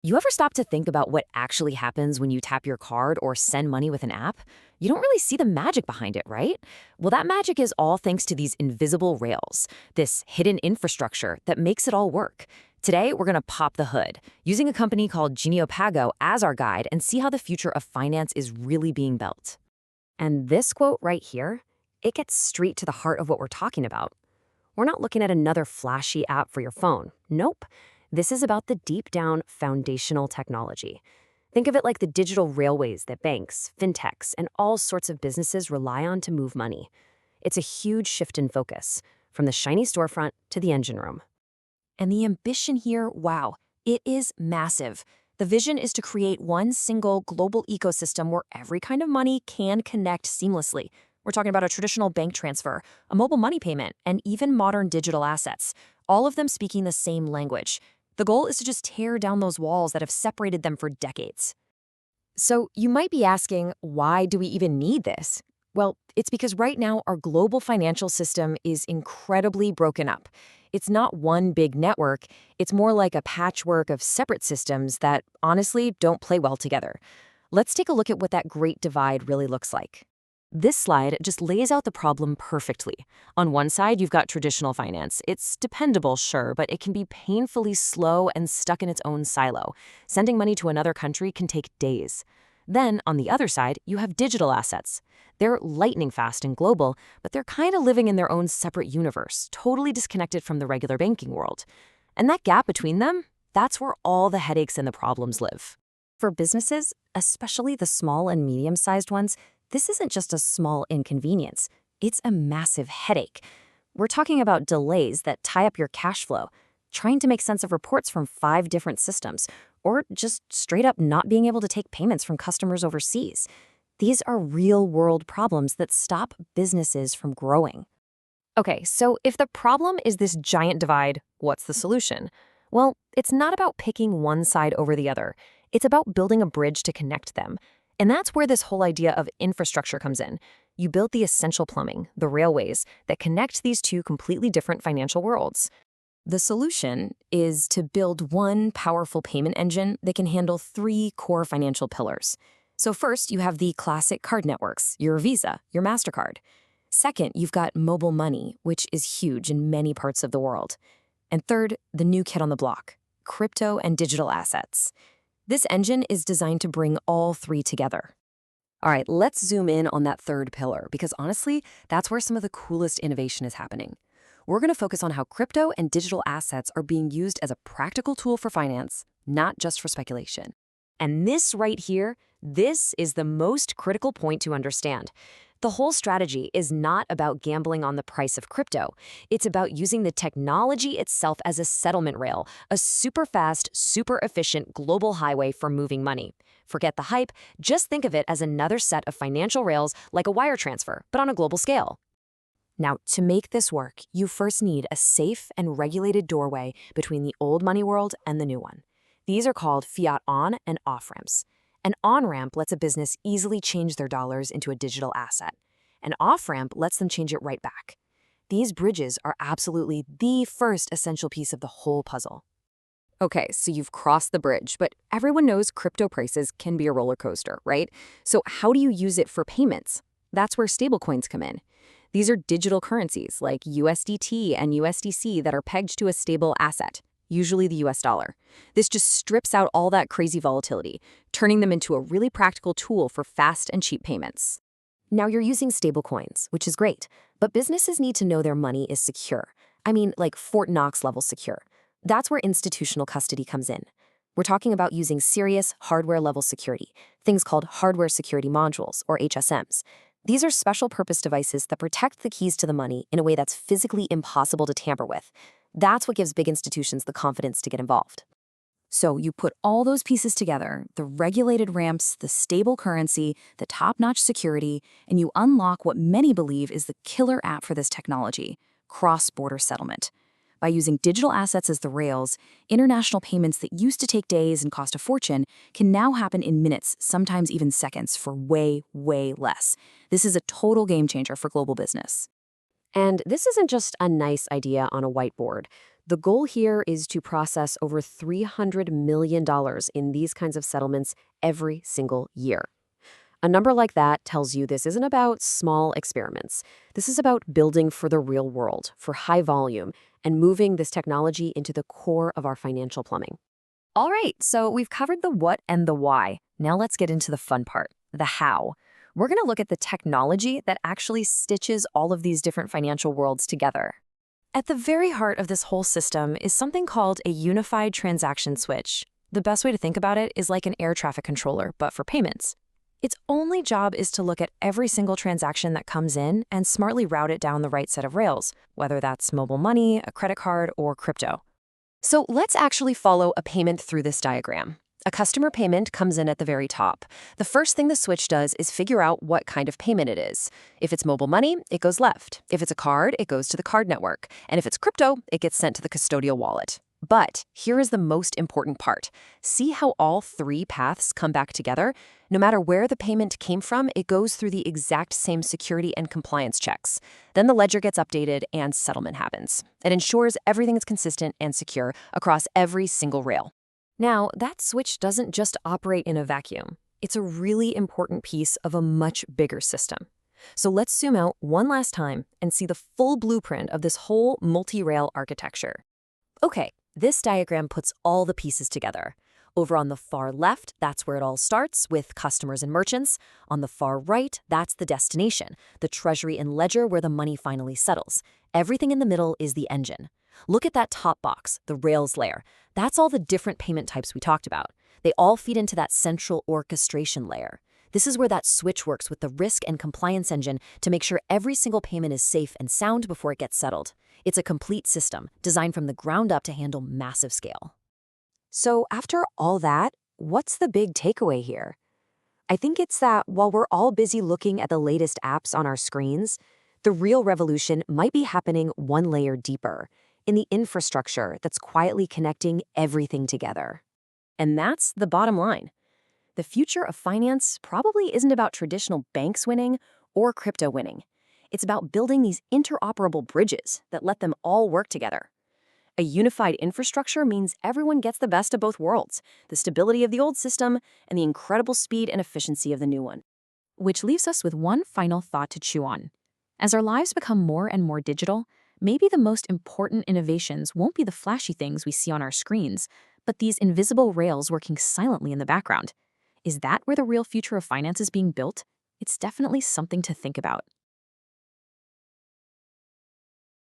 You ever stop to think about what actually happens when you tap your card or send money with an app? You don't really see the magic behind it, right? Well, that magic is all thanks to these invisible rails, this hidden infrastructure that makes it all work. Today, we're going to pop the hood, using a company called Genio Pago as our guide and see how the future of finance is really being built. And this quote right here, it gets straight to the heart of what we're talking about. We're not looking at another flashy app for your phone. Nope. This is about the deep down foundational technology. Think of it like the digital railways that banks, fintechs, and all sorts of businesses rely on to move money. It's a huge shift in focus, from the shiny storefront to the engine room. And the ambition here, wow, it is massive. The vision is to create one single global ecosystem where every kind of money can connect seamlessly. We're talking about a traditional bank transfer, a mobile money payment, and even modern digital assets, all of them speaking the same language. The goal is to just tear down those walls that have separated them for decades. So you might be asking, why do we even need this? Well, it's because right now our global financial system is incredibly broken up. It's not one big network, it's more like a patchwork of separate systems that honestly don't play well together. Let's take a look at what that great divide really looks like. This slide just lays out the problem perfectly. On one side, you've got traditional finance. It's dependable, sure, but it can be painfully slow and stuck in its own silo. Sending money to another country can take days. Then, on the other side, you have digital assets. They're lightning fast and global, but they're kind of living in their own separate universe, totally disconnected from the regular banking world. And that gap between them, that's where all the headaches and the problems live. For businesses, especially the small and medium-sized ones, this isn't just a small inconvenience, it's a massive headache. We're talking about delays that tie up your cash flow, trying to make sense of reports from 5 different systems, or just straight up not being able to take payments from customers overseas. These are real-world problems that stop businesses from growing. Okay, so if the problem is this giant divide, what's the solution? Well, it's not about picking one side over the other. It's about building a bridge to connect them. And that's where this whole idea of infrastructure comes in. You build the essential plumbing, the railways, that connect these two completely different financial worlds. The solution is to build one powerful payment engine that can handle 3 core financial pillars. So first, you have the classic card networks, your Visa, your MasterCard. Second, you've got mobile money, which is huge in many parts of the world. And third, the new kid on the block, crypto and digital assets. This engine is designed to bring all 3 together. All right, let's zoom in on that third pillar, because honestly, that's where some of the coolest innovation is happening. We're going to focus on how crypto and digital assets are being used as a practical tool for finance, not just for speculation. And this right here, this is the most critical point to understand. The whole strategy is not about gambling on the price of crypto. It's about using the technology itself as a settlement rail, a super fast, super efficient global highway for moving money. Forget the hype, just think of it as another set of financial rails like a wire transfer, but on a global scale. Now, to make this work, you first need a safe and regulated doorway between the old money world and the new one. These are called fiat on and off ramps. An on-ramp lets a business easily change their dollars into a digital asset. An off-ramp lets them change it right back. These bridges are absolutely the first essential piece of the whole puzzle. Okay, so you've crossed the bridge, but everyone knows crypto prices can be a roller coaster, right? So how do you use it for payments? That's where stablecoins come in. These are digital currencies like USDT and USDC that are pegged to a stable asset, usually the US dollar. This just strips out all that crazy volatility, turning them into a really practical tool for fast and cheap payments. Now you're using stablecoins, which is great, but businesses need to know their money is secure. I mean, like Fort Knox level secure. That's where institutional custody comes in. We're talking about using serious hardware level security, things called hardware security modules, or HSMs. These are special purpose devices that protect the keys to the money in a way that's physically impossible to tamper with. That's what gives big institutions the confidence to get involved. So you put all those pieces together, the regulated ramps, the stable currency, the top-notch security, and you unlock what many believe is the killer app for this technology, cross-border settlement. By using digital assets as the rails, international payments that used to take days and cost a fortune can now happen in minutes, sometimes even seconds, for way, way less. This is a total game changer for global business. And this isn't just a nice idea on a whiteboard. The goal here is to process over $300 million in these kinds of settlements every single year. A number like that tells you this isn't about small experiments. This is about building for the real world, for high volume, and moving this technology into the core of our financial plumbing. All right, so we've covered the what and the why. Now let's get into the fun part, the how. We're going to look at the technology that actually stitches all of these different financial worlds together. At the very heart of this whole system is something called a unified transaction switch. The best way to think about it is like an air traffic controller, but for payments. Its only job is to look at every single transaction that comes in and smartly route it down the right set of rails, whether that's mobile money, a credit card, or crypto. So let's actually follow a payment through this diagram. A customer payment comes in at the very top. The first thing the switch does is figure out what kind of payment it is. If it's mobile money, it goes left. If it's a card, it goes to the card network. And if it's crypto, it gets sent to the custodial wallet. But here is the most important part. See how all three paths come back together? No matter where the payment came from, it goes through the exact same security and compliance checks. Then the ledger gets updated and settlement happens. It ensures everything is consistent and secure across every single rail. Now, that switch doesn't just operate in a vacuum. It's a really important piece of a much bigger system. So let's zoom out one last time and see the full blueprint of this whole multi-rail architecture. Okay, this diagram puts all the pieces together. Over on the far left, that's where it all starts, with customers and merchants. On the far right, that's the destination, the treasury and ledger where the money finally settles. Everything in the middle is the engine. Look at that top box, the rails layer. That's all the different payment types we talked about. They all feed into that central orchestration layer. This is where that switch works with the risk and compliance engine to make sure every single payment is safe and sound before it gets settled. It's a complete system, designed from the ground up to handle massive scale. So after all that, what's the big takeaway here? I think it's that while we're all busy looking at the latest apps on our screens, the real revolution might be happening one layer deeper, in the infrastructure that's quietly connecting everything together. And that's the bottom line. The future of finance probably isn't about traditional banks winning or crypto winning. It's about building these interoperable bridges that let them all work together. A unified infrastructure means everyone gets the best of both worlds, the stability of the old system and the incredible speed and efficiency of the new one. Which leaves us with one final thought to chew on. As our lives become more and more digital, maybe the most important innovations won't be the flashy things we see on our screens, but these invisible rails working silently in the background. Is that where the real future of finance is being built? It's definitely something to think about.